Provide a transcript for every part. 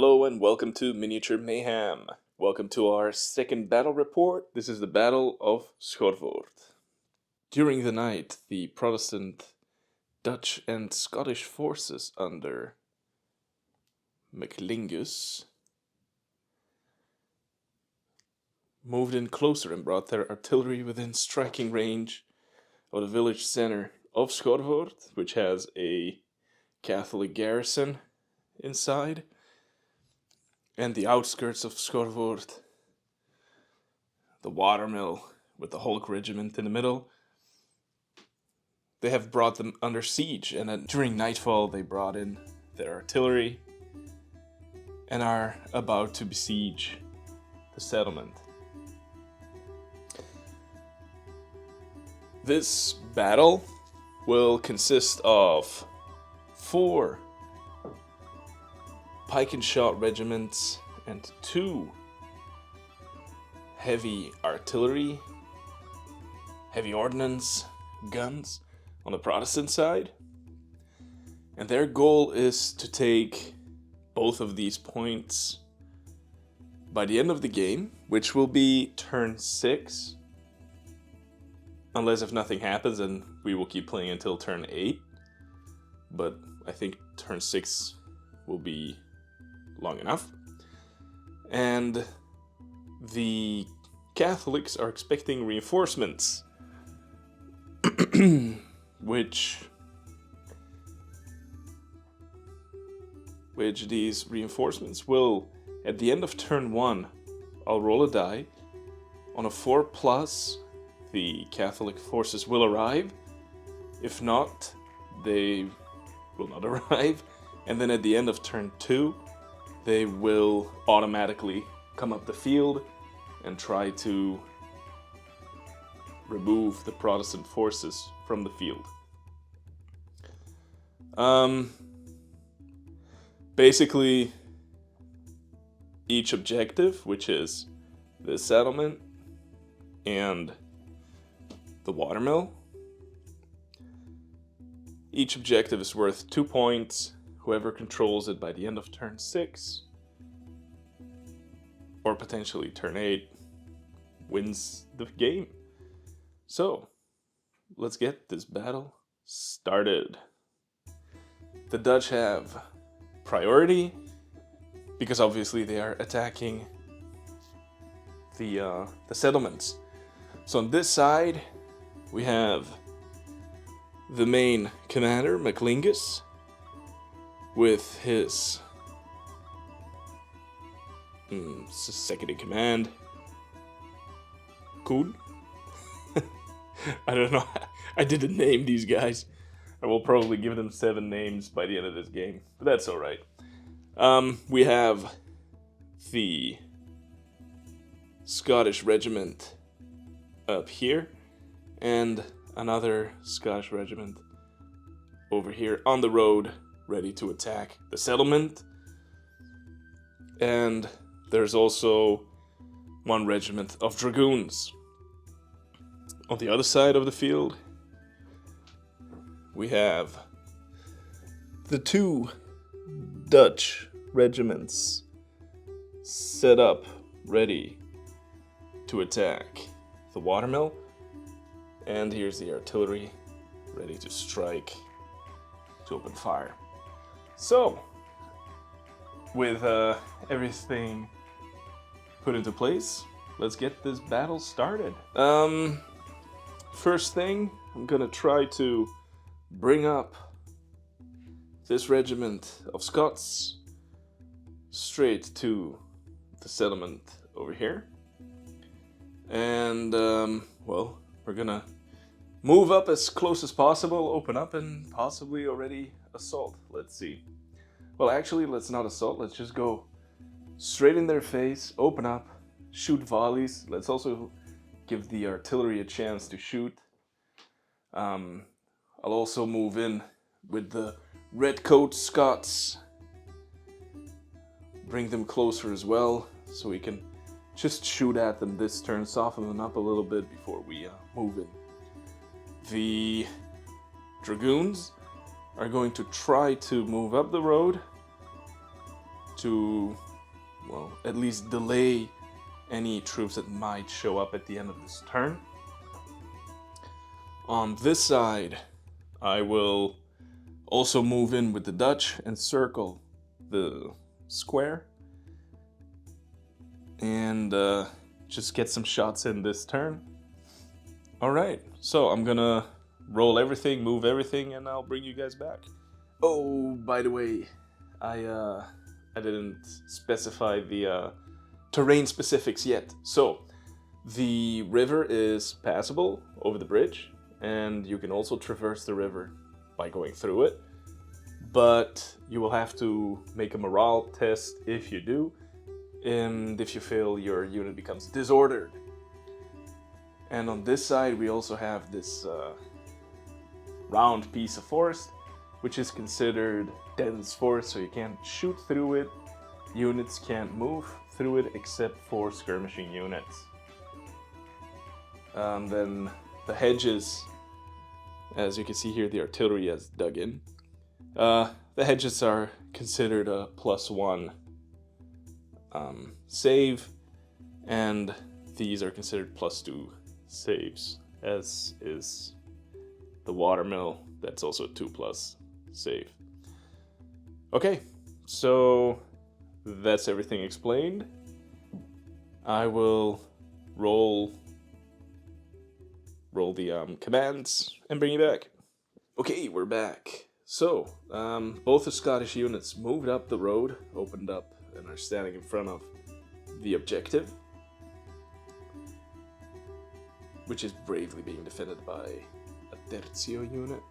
Hello and welcome to Miniature Mayhem. Welcome to our second battle report. This is the Battle of Schorvoort. During the night, the Protestant, Dutch and Scottish forces under McLingus moved in closer and brought their artillery within striking range of the village center of Schorvoort, which has a Catholic garrison inside, and the outskirts of Schorvoort, the watermill with the Hulk regiment in the middle. They have brought them under siege, and then during nightfall they brought in their artillery and are about to besiege the settlement. This battle will consist of 4 Pike and Shotte regiments and 2 heavy artillery, heavy ordnance guns on the Protestant side. And their goal is to take both of these points by the end of the game, which will be turn 6. Unless if nothing happens, and we will keep playing until turn 8. But I think turn 6 will be long enough. And the Catholics are expecting reinforcements, which these reinforcements will, at the end of turn 1, I'll roll a die. On a 4+, the Catholic forces will arrive. If not, they will not arrive. And then at the end of turn 2, they will automatically come up the field and try to remove the Protestant forces from the field. Basically, each objective, which is the settlement and the watermill, each objective is worth 2 points. Whoever controls it by the end of turn 6, or potentially turn 8, wins the game. So, let's get this battle started. The Dutch have priority, because obviously they are attacking the settlements. So on this side, we have the main commander, McLingus, with his second in command, Koen. I don't know. I didn't name these guys. I will probably give them 7 names by the end of this game, but that's alright. We have the Scottish regiment up here, and another Scottish regiment over here on the road, ready to attack the settlement. And there's also 1 regiment of dragoons. On the other side of the field, we have the 2 Dutch regiments set up, ready to attack the watermill. And here's the artillery, ready to strike, to open fire. So, with everything put into place, let's get this battle started. First thing, I'm gonna try to bring up this regiment of Scots straight to the settlement over here. And, well, we're gonna move up as close as possible, open up, and possibly already assault. Let's see. Well, actually, let's not assault. Let's just go straight in their face, open up, shoot volleys. Let's also give the artillery a chance to shoot. I'll also move in with the redcoat Scots. Bring them closer as well, so we can just shoot at them this turn, soften them up a little bit before we move in. The dragoons are going to try to move up the road to, well, at least delay any troops that might show up at the end of this turn. On this side, I will also move in with the Dutch and circle the square. And just get some shots in this turn. Alright, so I'm gonna roll everything, move everything, and I'll bring you guys back. Oh, by the way, I didn't specify the terrain specifics yet. So, the river is passable over the bridge, and you can also traverse the river by going through it. But you will have to make a morale test if you do, and if you fail, your unit becomes disordered. And on this side, we also have this round piece of forest, which is considered dense forest, so you can't shoot through it. Units can't move through it except for skirmishing units. Then the hedges, as you can see here, the artillery has dug in. The hedges are considered a +1 save, and these are considered +2 saves, as is the watermill. That's also a 2+ save. Okay, so that's everything explained. I will roll the commands and bring you back. Okay, we're back. So, both the Scottish units moved up the road, opened up, and are standing in front of the objective, which is bravely being defended by a Tercio unit.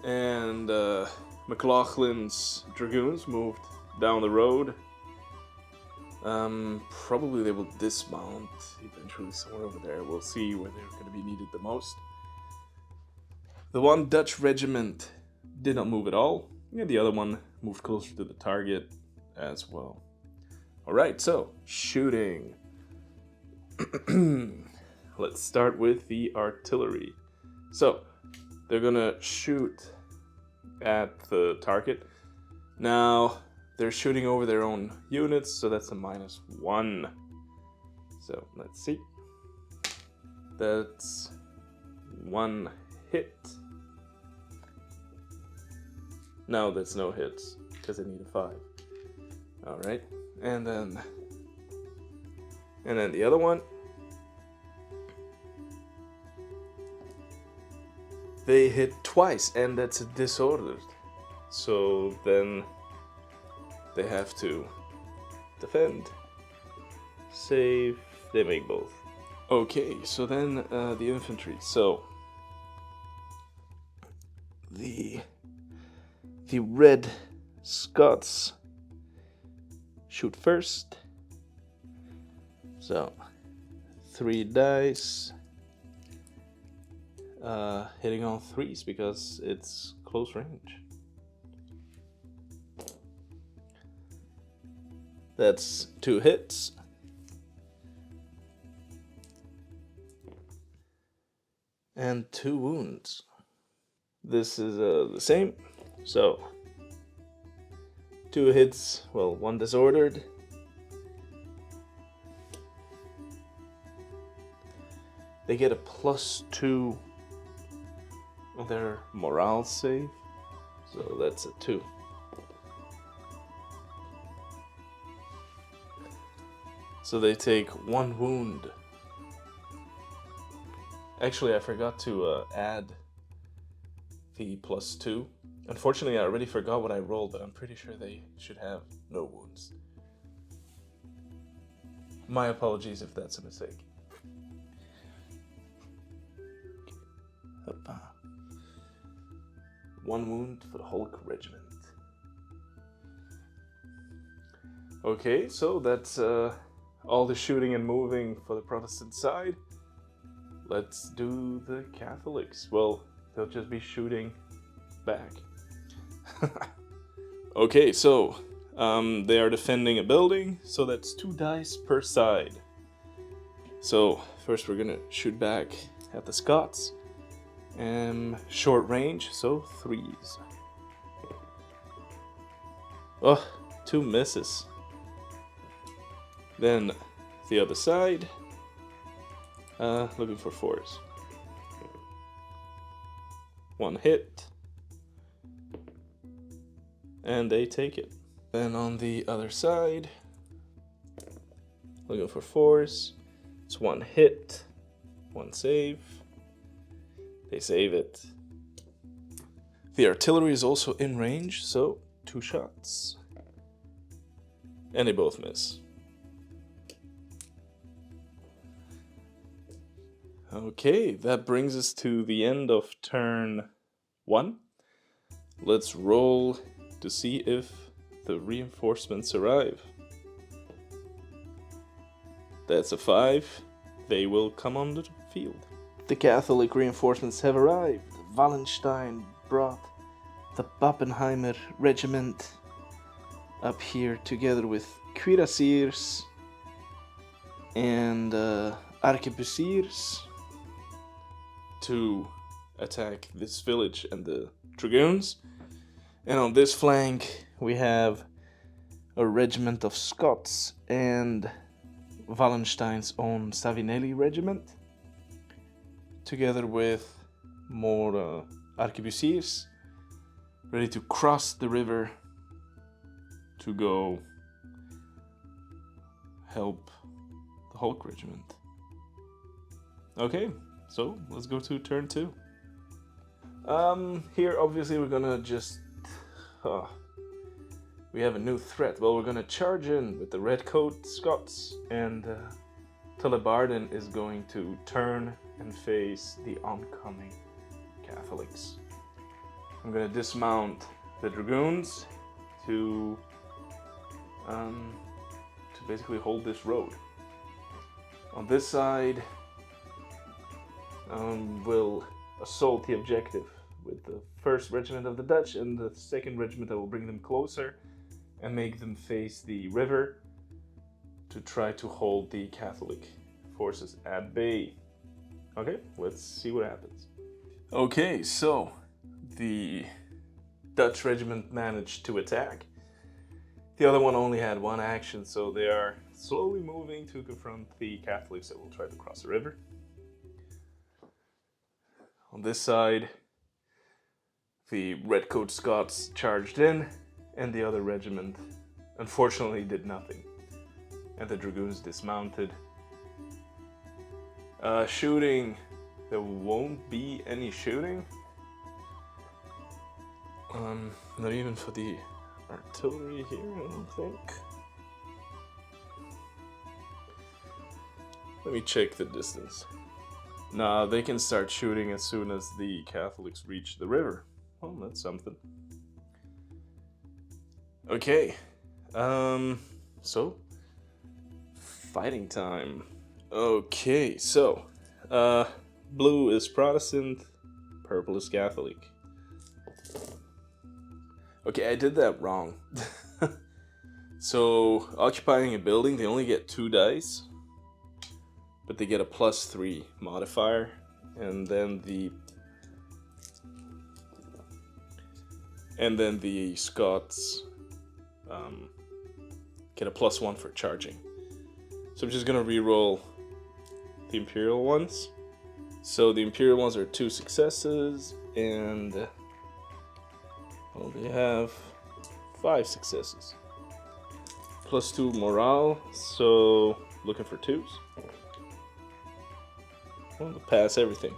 And McLaughlin's dragoons moved down the road. Probably they will dismount eventually somewhere over there. We'll see where they're going to be needed the most. The one Dutch regiment did not move at all. Yeah, the other one moved closer to the target as well. Alright, so shooting. Let's start with the artillery. So, they're gonna shoot at the target. Now, they're shooting over their own units, so that's a -1. So, let's see. That's 1 hit. No, that's no hits, because they need a 5. Alright, and then the other one. They hit twice, and that's a disordered. So then they have to defend, save, they make both. Okay, so then the infantry. So the Red Scots shoot first. So 3 dice. Hitting on 3s because it's close range. That's 2 hits. And 2 wounds. This is the same. So 2 hits, well, 1 disordered. They get a +2 on their morale save, so that's a 2. So they take 1 wound. Actually, I forgot to add the +2. Unfortunately, I already forgot what I rolled, but I'm pretty sure they should have no wounds. My apologies if that's a mistake. Hoppa. 1 wound for the whole regiment. Okay, so that's all the shooting and moving for the Protestant side. Let's do the Catholics. Well, they'll just be shooting back. Okay, so they are defending a building, so that's 2 dice per side. So first we're gonna shoot back at the Scots. Short range, so 3s. Oh, 2 misses. Then the other side, looking for 4s. 1 hit, and they take it. Then on the other side, looking for 4s. It's 1 hit, 1 save. They save it. The artillery is also in range, so 2 shots. And they both miss. Okay, that brings us to the end of turn 1. Let's roll to see if the reinforcements arrive. That's a 5. They will come on the field. The Catholic reinforcements have arrived. Wallenstein brought the Pappenheimer regiment up here together with cuirassiers and arquebusiers to attack this village and the dragoons. And on this flank we have a regiment of Scots and Wallenstein's own Savinelli regiment, together with more arquebusiers ready to cross the river to go help the Hulk regiment. Okay, so let's go to turn 2. Here obviously we're gonna just we have a new threat. Well, we're gonna charge in with the Redcoat Scots, and Tullibardine is going to turn and face the oncoming Catholics. I'm gonna dismount the dragoons to basically hold this road. On this side, we'll assault the objective with the 1st Regiment of the Dutch and the 2nd Regiment that will bring them closer and make them face the river to try to hold the Catholic forces at bay. Okay, let's see what happens. Okay, so the Dutch regiment managed to attack. The other one only had 1 action, so they are slowly moving to confront the Catholics that will try to cross the river. On this side, the Redcoat Scots charged in, and the other regiment unfortunately did nothing. And the dragoons dismounted. Shooting, there won't be any shooting. Not even for the artillery here, I don't think. Let me check the distance. Nah, they can start shooting as soon as the Catholics reach the river. Well, that's something. Okay, so fighting time. Okay, so blue is Protestant, purple is Catholic. Okay, I did that wrong. So occupying a building, they only get 2 dice, but they get a +3 modifier, and then the Scots get a +1 for charging. So I'm just gonna re-roll the Imperial ones. So the Imperial ones are 2 successes, and well, they have 5 successes. +2 morale, so looking for 2s. Well, to pass everything.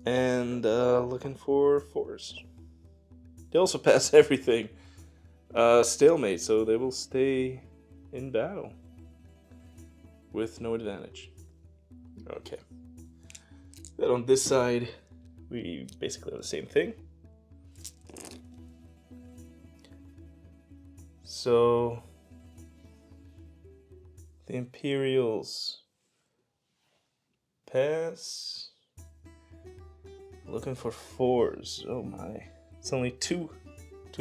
And looking for 4s. They also pass everything. Stalemate, so they will stay in battle with no advantage. Okay. Then on this side, we basically have the same thing. So the Imperials pass. Looking for 4s. Oh my. It's only 2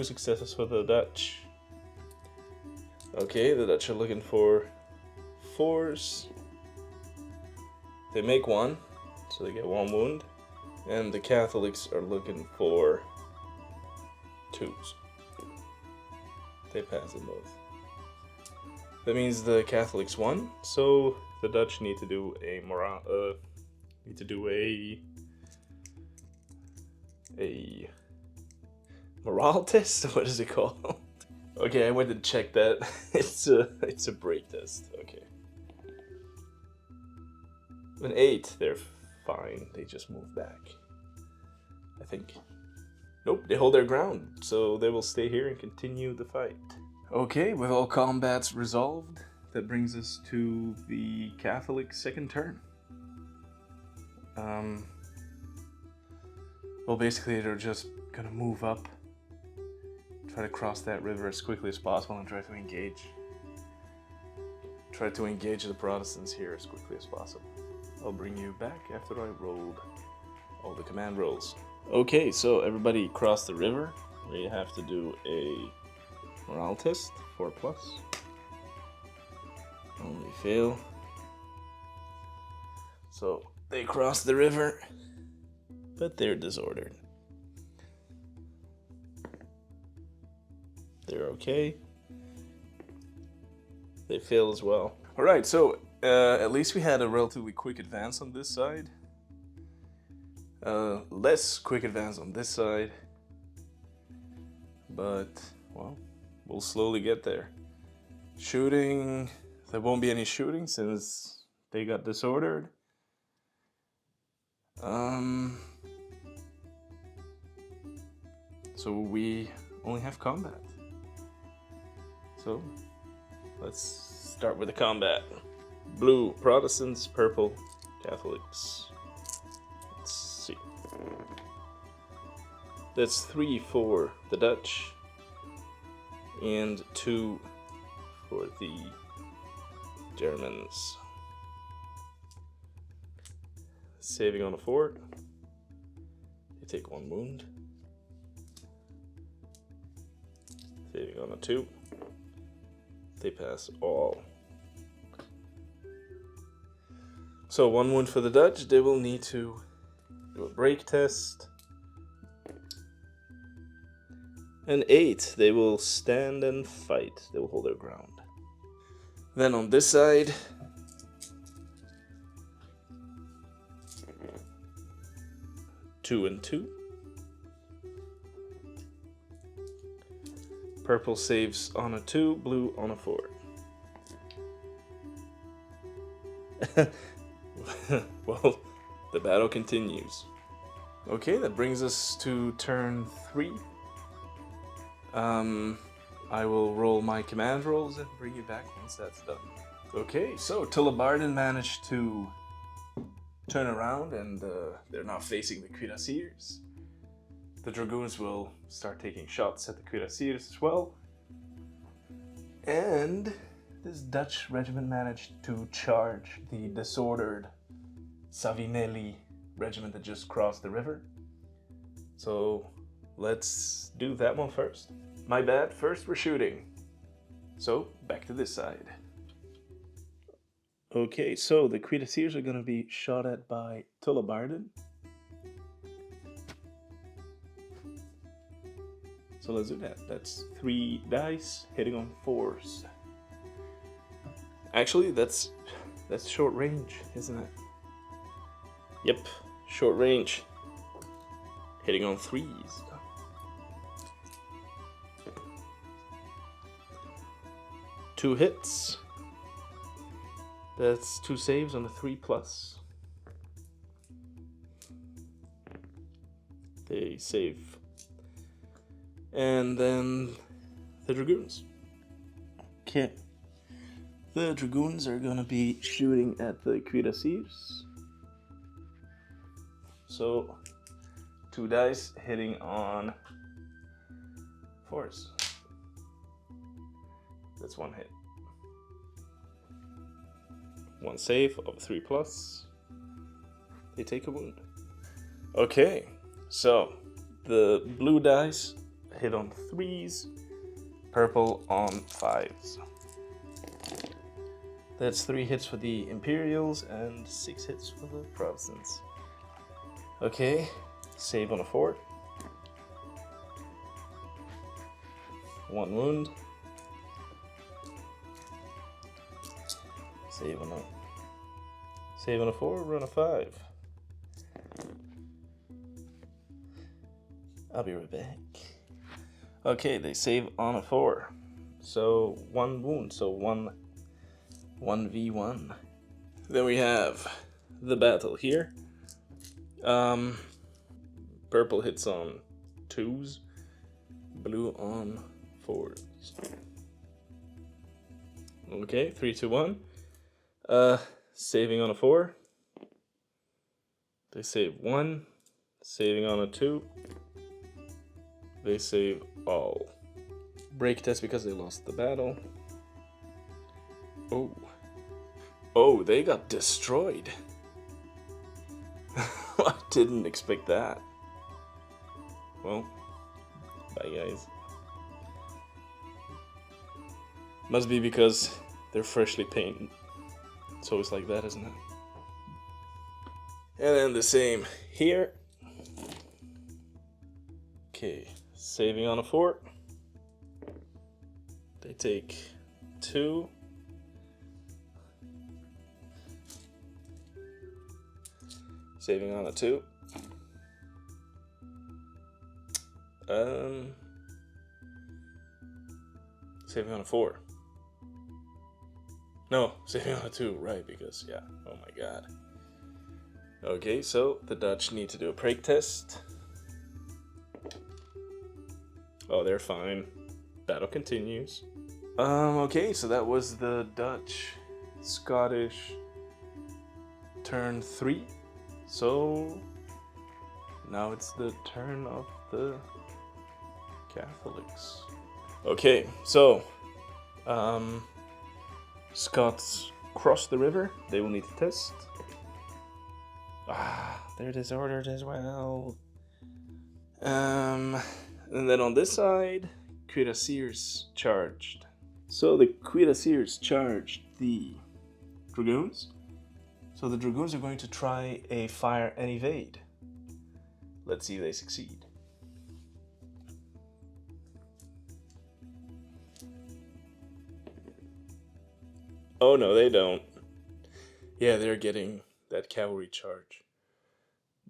successes for the Dutch. Okay, the Dutch are looking for 4s. They make 1, so they get 1 wound. And the Catholics are looking for twos. They pass them both. That means the Catholics won, so the Dutch need to do a morale test. What is it called? Okay, I went to check that. It's a break test. Okay. An 8, they're fine. They just move back. I think. Nope, they hold their ground, so they will stay here and continue the fight. Okay, with all combats resolved, that brings us to the Catholic second turn. Well, basically they're just gonna move up, try to cross that river as quickly as possible and try to engage. Try to engage the Protestants here as quickly as possible. I'll bring you back after I rolled all the command rolls. Okay, so everybody crossed the river. We have to do a morale test, 4+. Only fail. So they crossed the river, but they're disordered. They're okay. They fail as well. Alright, so at least we had a relatively quick advance on this side. Less quick advance on this side. But, well, we'll slowly get there. Shooting, there won't be any shooting since they got disordered. So we only have combat. So, let's start with the combat. Blue, Protestants, purple, Catholics. Let's see. That's 3 for the Dutch and 2 for the Germans. Saving on a fort. They take 1 wound. Saving on a 2. They pass all. So 1 wound for the Dutch. They will need to do a break test. An 8. They will stand and fight. They will hold their ground. Then on this side, two and 2. Purple saves on a 2, blue on a 4. Well, the battle continues. Okay, that brings us to turn 3. I will roll my command rolls and bring you back once that's done. Okay, so Tullibardine managed to turn around and they're now facing the cuirassiers. The dragoons will start taking shots at the cuirassiers as well. And this Dutch regiment managed to charge the disordered Savinelli regiment that just crossed the river. So let's do that one first. My bad, first we're shooting. So back to this side. Okay, so the cuirassiers are going to be shot at by Tullibardine. So let's do that. That's 3 dice hitting on 4s. Actually, that's short range, isn't it? Yep, short range. Hitting on 3s. Two hits. That's 2 saves on a 3+. They save. And then the dragoons. Okay. The dragoons are gonna be shooting at the cuirassiers. So 2 dice hitting on 4s. That's 1 hit. 1 save of 3+. They take a wound. Okay, so the blue dice hit on 3s, purple on 5s. That's 3 hits for the Imperials and 6 hits for the Protestants. Okay, save on a 4. 1 wound. Save on a 4, run a 5. I'll be right back. Okay, they save on a 4. So 1 wound, so 1v1. Then we have the battle here. Purple hits on 2s, blue on 4s. Okay, 3, 2, 1. Saving on a 4. They save 1. Saving on a 2. They save all. Break test because they lost the battle. Oh. Oh, they got destroyed. I didn't expect that. Well, bye guys. Must be because they're freshly painted. It's always like that, isn't it? And then the same here. Okay, saving on a 4. They take 2. Saving on a 2. Saving on a 4. No, saving on a 2, right, because, yeah, oh my god. Okay, so the Dutch need to do a break test. Oh, they're fine. Battle continues. Okay, so that was the Dutch-Scottish turn 3. So now it's the turn of the Catholics. Okay, so Scots cross the river. They will need to test. They're disordered as well. And then on this side, Cuirassiers charged. So the Cuirassiers charged the Dragoons. So the Dragoons are going to try a fire and evade. Let's see if they succeed. Oh no, they don't. Yeah, they're getting that cavalry charge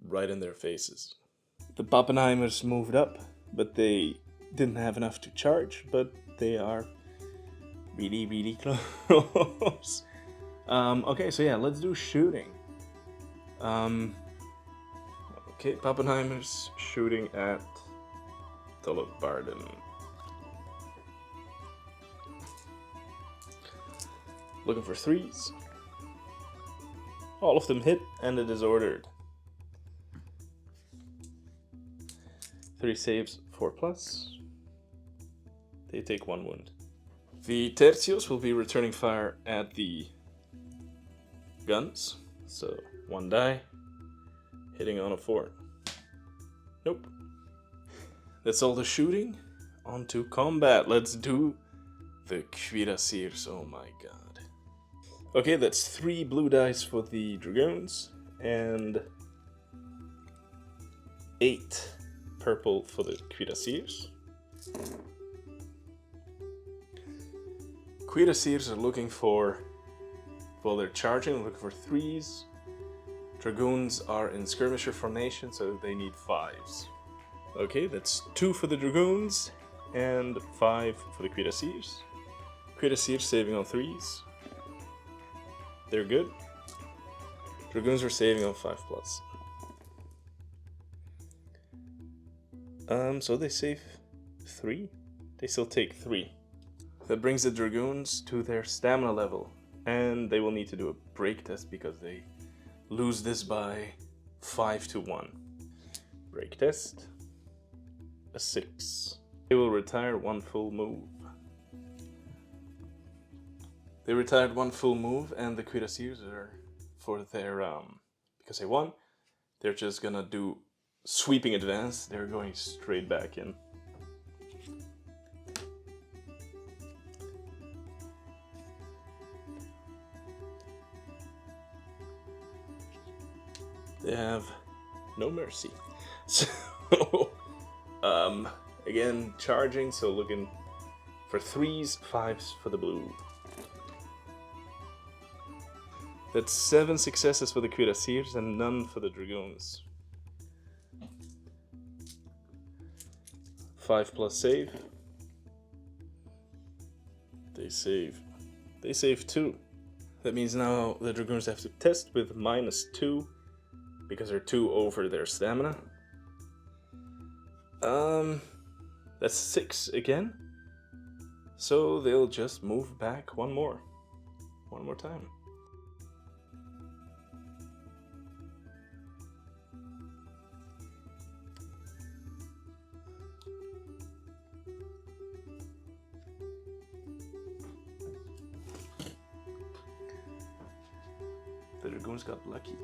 right in their faces. The Pappenheimers moved up, but they didn't have enough to charge, but they are really, really close. Okay, so yeah, let's do shooting. Okay, Pappenheimers shooting at Barden. Looking for 3s. All of them hit, and it is ordered. 3 saves, 4+. They take 1 wound. The Tercios will be returning fire at the guns. So 1 die, hitting on a 4. Nope. That's all the shooting. On to combat. Let's do the Cuirassiers. Oh my god. Okay, that's 3 blue dice for the Dragoons and 8 purple for the Cuirassiers. Cuirassiers are looking for, well, they're charging, looking for 3s. Dragoons are in skirmisher formation, so they need 5s. Okay, that's 2 for the Dragoons and 5 for the Cuirassiers. Cuirassiers saving on 3s. They're good. Dragoons are saving on 5+. So they save 3. They still take 3. That brings the Dragoons to their stamina level, and they will need to do a break test because they lose this by 5-1. Break test. A 6. They will retire 1 full move. They retired 1 full move, and the Cuirassiers are, for their, because they won, they're just gonna do sweeping advance. They're going straight back in. They have no mercy. So, again, charging, so looking for 3s, 5s for the blue. That's 7 successes for the cuirassiers and none for the dragoons. 5 plus save. They save. They save 2. That means now the dragoons have to test with -2 because they're 2 over their stamina. That's 6 again. So they'll just move back one more time. The dragoons got lucky.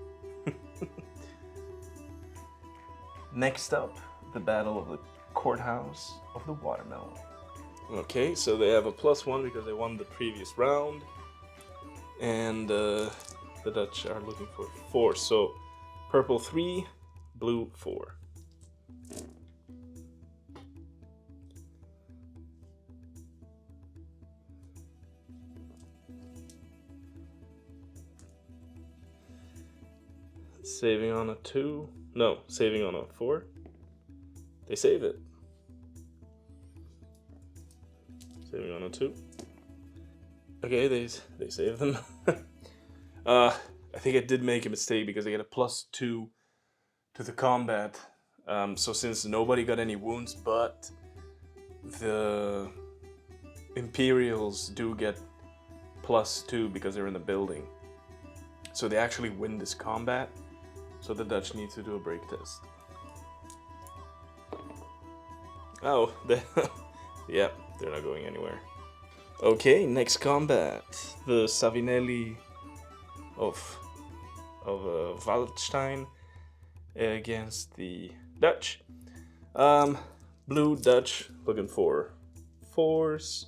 Next up, the Battle of the Courthouse of the Watermelon. Okay, so they have a +1 because they won the previous round. And the Dutch are looking for 4. So purple 3, blue 4. Saving on a 2. No, saving on a 4. They save it. Saving on a 2. Okay, they save them. I think I did make a mistake because I get a +2 to the combat. So since nobody got any wounds, but the Imperials do get +2 because they're in the building. So they actually win this combat. So the Dutch need to do a break test. Oh, yeah, they're not going anywhere. Okay, next combat. The Savinelli of Wallenstein against the Dutch. Blue Dutch looking for 4s.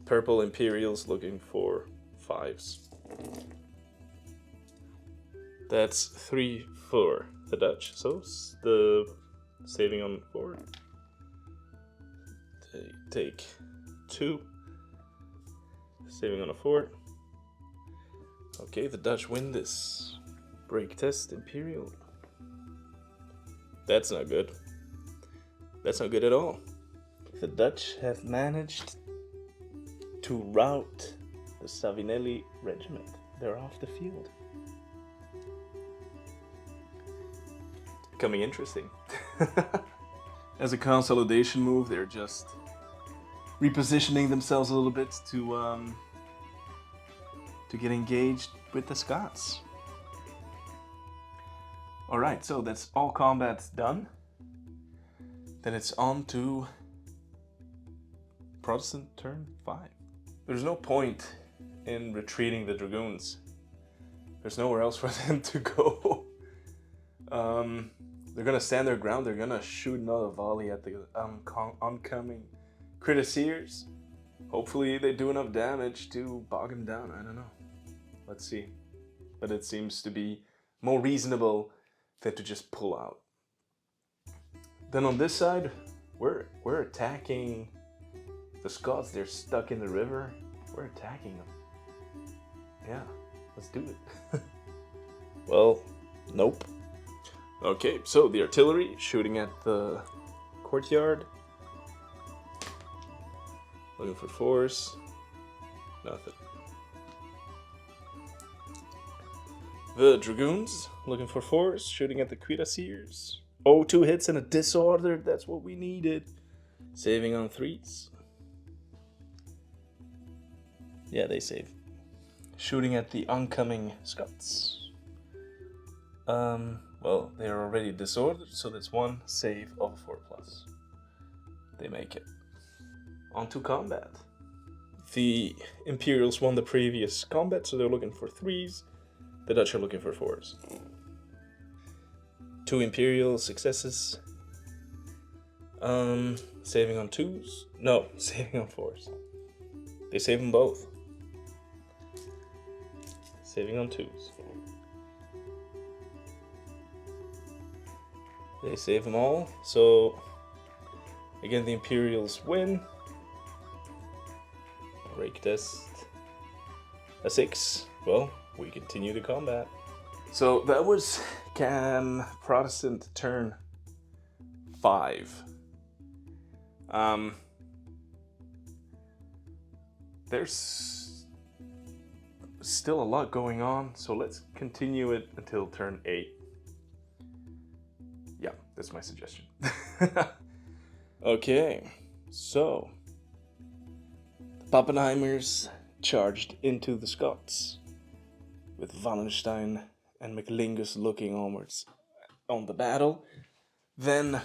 Purple Imperials looking for 5s. That's 3 for the Dutch. So the saving on 4. Take 2. Saving on a 4. Okay, the Dutch win this. Break test, Imperial. That's not good. That's not good at all. The Dutch have managed to rout the Savinelli regiment. They're off the field. It's becoming interesting. As a consolidation move, they're just repositioning themselves a little bit to get engaged with the Scots. Alright, so that's all combats done. Then it's on to Protestant turn 5. There's no point in retreating the dragoons. There's nowhere else for them to go. They're gonna stand their ground. They're gonna shoot another volley at the oncoming cuirassiers. Hopefully they do enough damage to bog them down. I don't know. Let's see. But it seems to be more reasonable than to just pull out. Then on this side, we're attacking the Scots. They're stuck in the river. We're attacking them. Yeah, let's do it. Well, nope. Okay, so the artillery shooting at the courtyard. Looking for 4s. Nothing. The dragoons looking for 4s, shooting at the cuirassiers. Oh, 2 hits and a disorder. That's what we needed. Saving on 3s. Yeah, they save. Shooting at the oncoming Scots. Well, they are already disordered, so that's 1 save of 4+. They make it. On to combat. The Imperials won the previous combat, so they're looking for 3s. The Dutch are looking for 4s. 2 Imperial successes. Saving on 2s. No, saving on 4s. They save them both. Saving on 2s. They save them all. So, again, the Imperials win. break test. A 6. Well, we continue the combat. So that was Protestant turn 5. There's still a lot going on, so let's continue it until turn 8. Yeah, that's my suggestion. Okay, so the Pappenheimers charged into the Scots, with Wallenstein and McLingus looking onwards on the battle. Then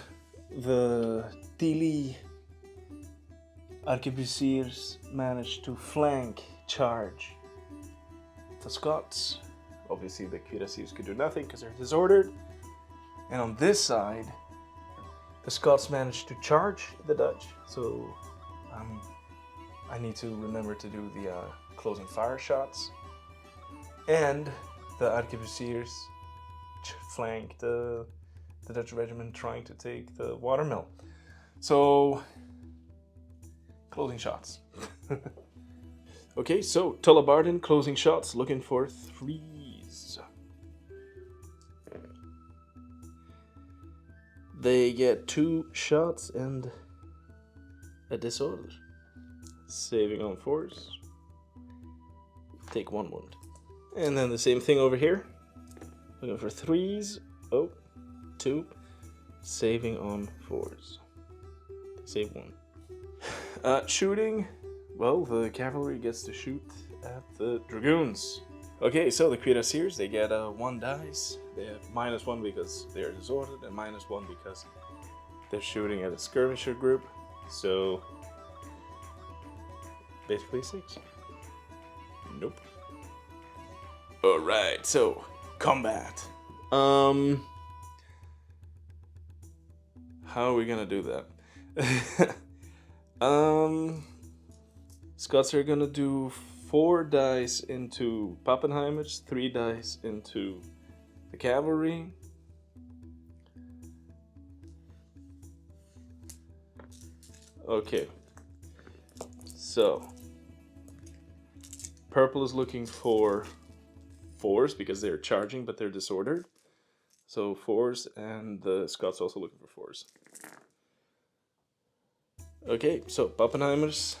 the Tilly arquebusiers managed to flank charge the Scots. Obviously the cuirassiers could do nothing because they're disordered. And on this side, the Scots managed to charge the Dutch. So I need to remember to do the closing fire shots. And the arquebusiers flanked the Dutch regiment trying to take the watermill. So, closing shots. Okay, so Tullibardine, closing shots, looking for 3s. They get 2 shots and a disorder. Saving on 4s. Take 1 wound. And then the same thing over here. Looking for 3s. Oh, 2. Saving on 4s. Save 1. Shooting. Well, the cavalry gets to shoot at the dragoons. Okay, so the cuirassiers, they get 1 dice. They have -1 because they are disordered, and -1 because they're shooting at a skirmisher group. So, basically 6. Nope. Alright, so, combat. How are we gonna do that? Scots are gonna do 4 dice into Pappenheimers, 3 dice into the cavalry. Okay. So, purple is looking for 4s because they're charging but they're disordered. So 4s, and the Scots also looking for 4s. Okay, so Pappenheimers,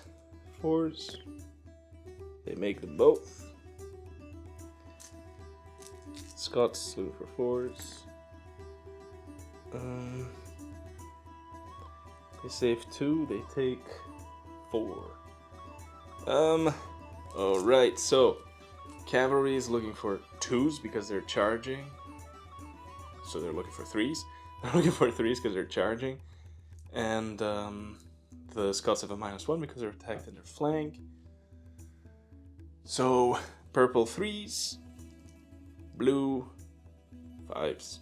4s. They make them both. Scots looking for 4s. They save 2, they take 4. Alright, so cavalry is looking for 2s because they're charging. So they're looking for 3s. They're looking for 3s because they're charging. And the Scots have a -1 because they're attacked in their flank. So purple 3s, blue 5s.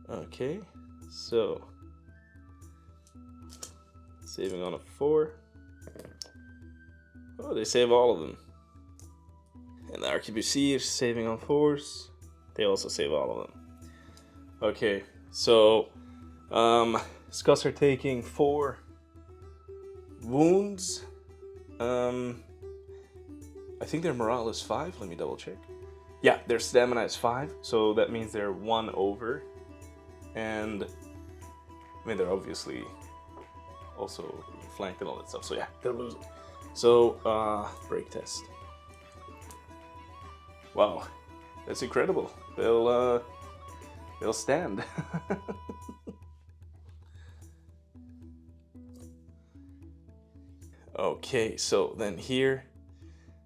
Okay, so saving on a 4. Oh, they save all of them. And the arquebusiers saving on 4s. They also save all of them. Okay, so Scots are taking 4 wounds. I think their morale is 5. Let me double check. Yeah, their stamina is 5, so that means they're 1 over. And I mean, they're obviously also flanked and all that stuff. So yeah, they're losing. So break test. Wow, that's incredible. They'll stand. Okay, so then here,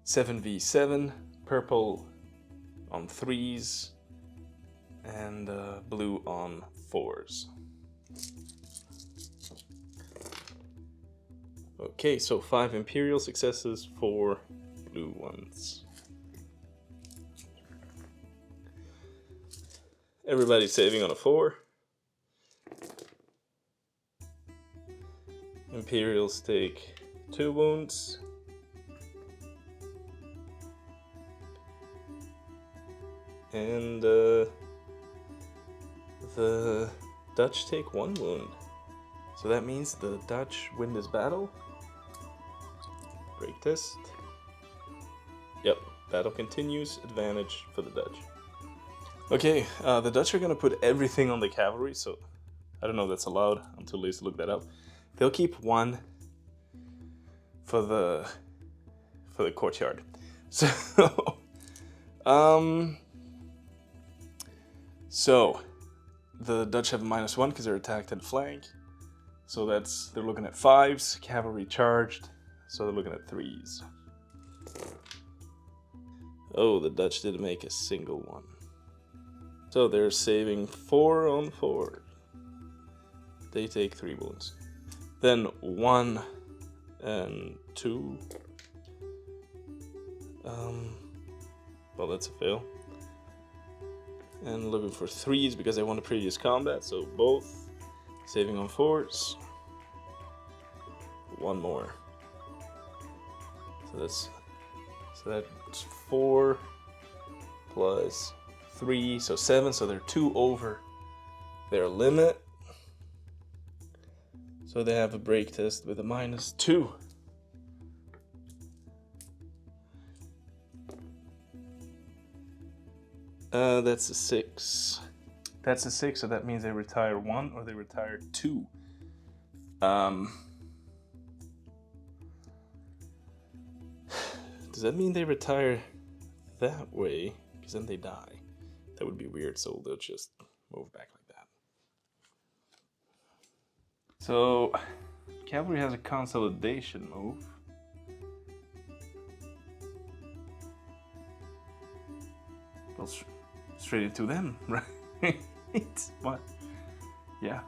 7v7, purple on 3s, and blue on 4s. Okay, so 5 Imperial successes, 4 blue ones. Everybody's saving on a 4. Imperials take 2 wounds. And the Dutch take 1 wound. So that means the Dutch win this battle. Break test. Yep, battle continues. Advantage for the Dutch. Okay, the Dutch are gonna put everything on the cavalry, so I don't know if that's allowed. I'm too lazy to look that up. They'll keep one for the courtyard. So, so the Dutch have a -1 because they're attacked in flank. So they're looking at 5s, cavalry charged. So they're looking at 3s. Oh, the Dutch didn't make a single one. So they're saving 4 on 4. They take 3 wounds. Then 1 and 2. Well, that's a fail. And looking for 3s because I won the previous combat, so both. Saving on 4s. 1 more. So that's 4 plus 3, so 7. So they're 2 over their limit. So they have a break test with a -2. That's a 6. That's a 6, so that means they retire 1 or they retire 2. Does that mean they retire that way? Because then they die. That would be weird, so they'll just move back like that. So, cavalry has a consolidation move. Well, straight into them, right? What? Yeah.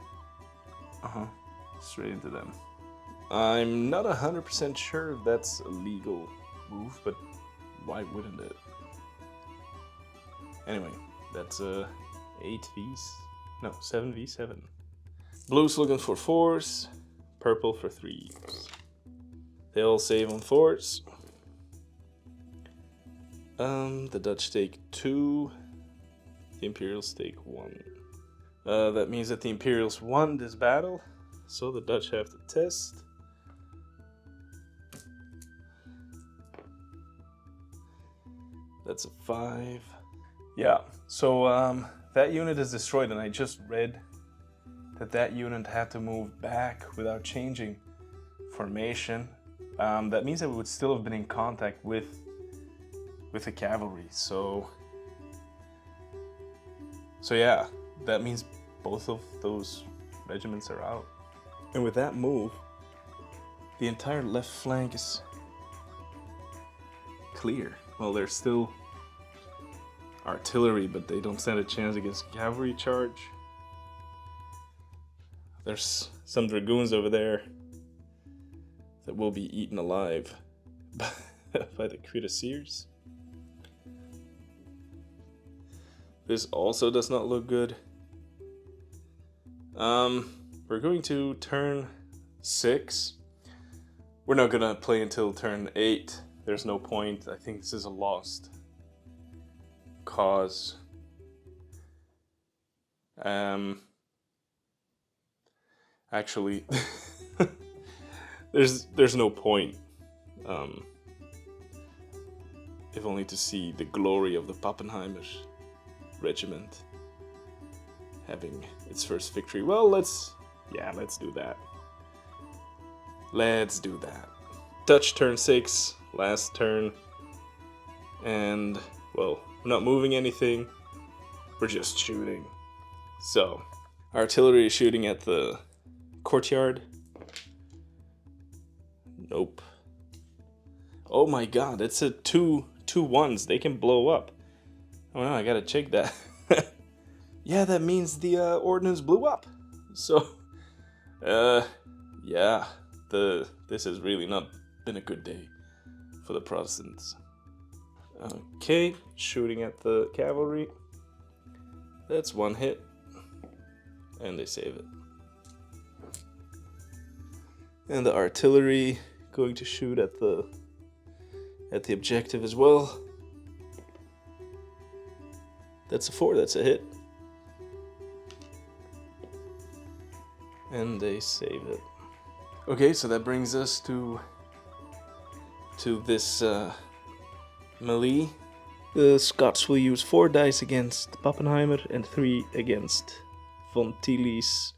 Straight into them. I'm not 100% sure if that's a legal move, but why wouldn't it? Anyway, that's 7v7. Blue's looking for 4s, purple for 3s. They all save on 4s. The Dutch take 2, the Imperials take 1. That means that the Imperials won this battle, so the Dutch have to test. That's a 5. Yeah, so that unit is destroyed, and I just read that unit had to move back without changing formation. That means that we would still have been in contact with the cavalry. So yeah, that means both of those regiments are out. And with that move, the entire left flank is clear. Well, there's still artillery, but they don't stand a chance against cavalry charge. There's some dragoons over there that will be eaten alive by the cuirassiers. This also does not look good. We're going to turn 6. We're not gonna play until turn 8. There's no point. I think this is a lost cause. Actually, there's no point. If only to see the glory of the Pappenheimer regiment having its first victory. Well, let's do that. Let's do that. Dutch turn 6, last turn, and well, we're not moving anything, we're just shooting. So, artillery is shooting at the courtyard. Nope. Oh my god, it's a 2-1s. They can blow up. Oh no, I gotta check that. Yeah, that means the ordnance blew up. So, yeah, this has really not been a good day for the Protestants. Okay, shooting at the cavalry. That's 1 hit, and they save it. And the artillery going to shoot at the objective as well. That's a 4, that's a hit. And they save it. Okay, so that brings us to to this melee. The Scots will use 4 dice against Pappenheimer and 3 against Von Tilly's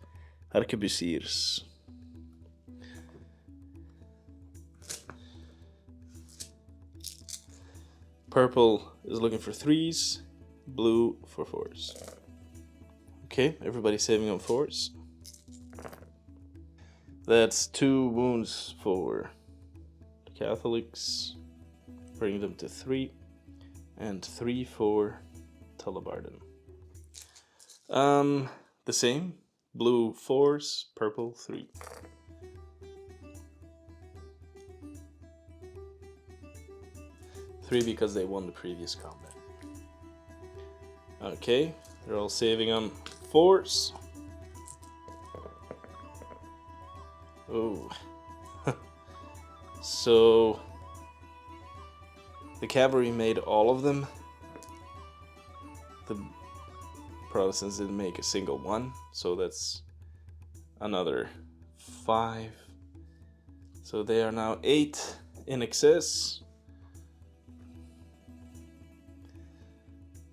arquebusiers. Purple is looking for 3s, blue for 4s. Okay, everybody saving on 4s. That's 2 wounds for the Catholics, bringing them to 3, and 3 for Tullibardin. The same, blue 4s, purple 3. Three because they won the previous combat. Okay, they're all saving on 4s. Oh. So the cavalry made all of them. The Protestants didn't make a single one, so that's another 5. So they are now 8 in excess.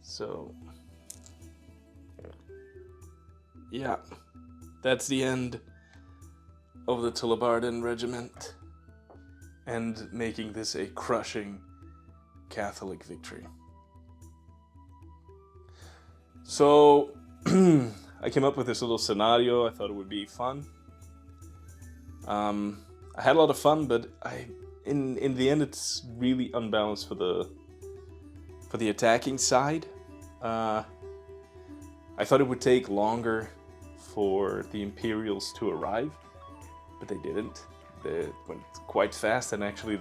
So, yeah, that's the end of the Tullibardin regiment, and making this a crushing Catholic victory. So, I came up with this little scenario. I thought it would be fun. I had a lot of fun, but in the end, it's really unbalanced for the attacking side. I thought it would take longer for the Imperials to arrive, but they didn't. They went quite fast, and actually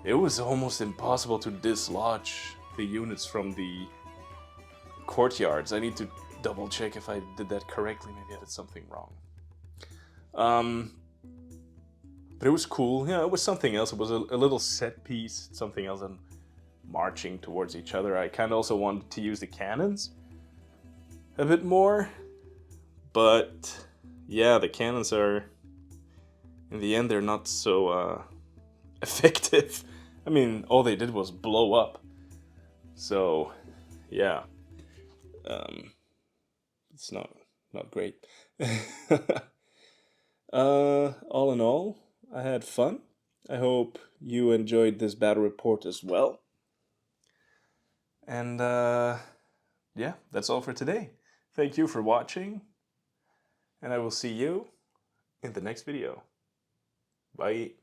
it was almost impossible to dislodge the units from the courtyards. I need to double check if I did that correctly. Maybe I did something wrong. But it was cool. Yeah, it was something else. It was a little set piece, something else than marching towards each other. I kind of also wanted to use the cannons a bit more, but yeah, the cannons are, in the end, they're not so effective. I mean, all they did was blow up. So, yeah, it's not great. All in all, I had fun. I hope you enjoyed this battle report as well. And yeah, that's all for today. Thank you for watching, and I will see you in the next video. Bye.